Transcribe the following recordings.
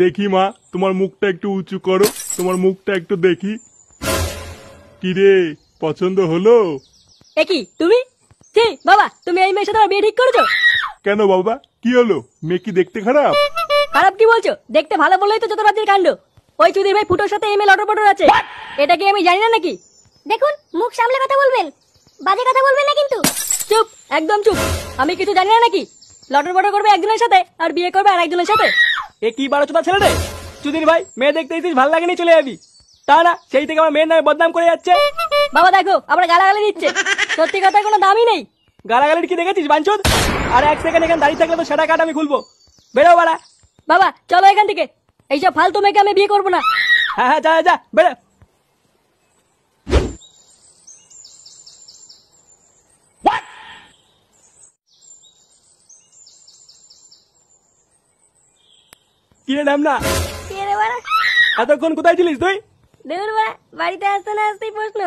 দেখি মা, তোমার মুখটা একটু উঁচু করো, তোমার মুখটা একটু দেখি। কিরে, পছন্দ হলো? কি তুমি? বাবা, তুমি এই মেয়ের সাথে আমার বিয়ে ঠিক করেছো? কেন বাবা, কি হলো? মেয়ে কি দেখতে খারাপ? খারাপ কি বলছো? দেখতে ভালো বললেই তো যত রাজ্যের কাণ্ড। ওই চুদির ভাই ফুটোর সাথে এমএল লটর পটর আছে, এটা কি আমি জানি না নাকি? দেখুন, মুখ সামলে কথা বলবেন, বাজে কথা বলবেন না কিন্তু। চুপ, একদম চুপ। আমি কিছু জানি না নাকি? লটর পটর করবে একজনের সাথে আর বিয়ে করবে আর একজনের সাথে। এ কি বারো চোদা ছেলে রে? চুদির ভাই, মেয়ে দেখতে এসেছিস, ভালো লাগেনি চলে যাবি। তা না, সেই থেকে আমার মেয়ের নামে বদনাম করে যাচ্ছে। বাবা দেখো, আবার গালাগালি দিচ্ছে। সত্যি কথার কোনো দামই নেই। গালাগালির কি দেখেছিস বাঞ্চোদ? আর এক সেকেন্ড এখানে দাঁড়িয়ে থাকলে তো সেটা কাট আমি খুলবো। বেরো বাড়া। বাবা চলো এখান থেকে, এইসব ফালতু মেয়েকে আমি বিয়ে করবো না। হ্যাঁ হ্যাঁ, যা যা বেরো। কিরে নাম না, কে রে বাড়া? এতক্ষণ কোথায় ছিলিস তুই? দূর বাড়া, বাড়িতে আসতে না আসতেই প্রশ্ন।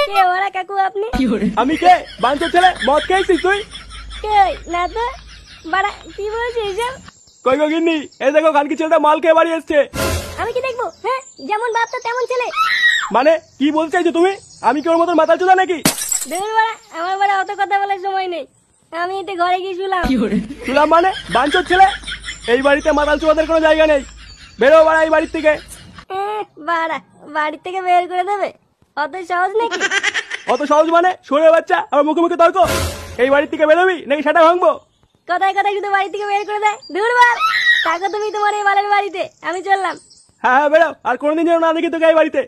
কে বাড়া কাকু আপনি? আমি কে? বাঞ্চোদ ছেলে, মদ খেয়েছিস তুই? কই না তো বাড়া, কি বলছিস এসব? কই গো গিন্নি, এই দেখো খানকি ছেলেটা মাল খেয়ে বাড়ি এসছে। আমি কি দেখবো? হ্যাঁ, যেমন বাপ তো তেমন ছেলে। মানে কি বলতে চাইছো তুমি? আমি কি ওর মতন মাথা চোদা নাকি? দূর বাড়া, আমার বাড়া অত কথা বলার সময় নেই। আমি এতে ঘরে গিয়ে শুলাম। শুনলাম মানে? বাঞ্চোদ ছেলে, এই বাড়িতে মাতাল চোদাদের কোনো জায়গা নেই। বেরো বাড়া এই বাড়ির থেকে। বাড়া, বাড়ি থেকে বের করে দেবে? অত সহজ নাকি? অত সহজ মানে? সরে বাচ্চা, আমার মুখে মুখে তর্ক। এই বাড়ির থেকে বেরোবি নাকি সেটা ভাঙবো? কথায় কথায় শুধু বাড়ি থেকে বের করে দেয়। দূর বাড়, থাকো তুমি তোমার এই বালের বাড়িতে, আমি চললাম। হ্যাঁ হ্যাঁ বেরো, আর কোনোদিন যেন না দেখি তোকে এই বাড়িতে।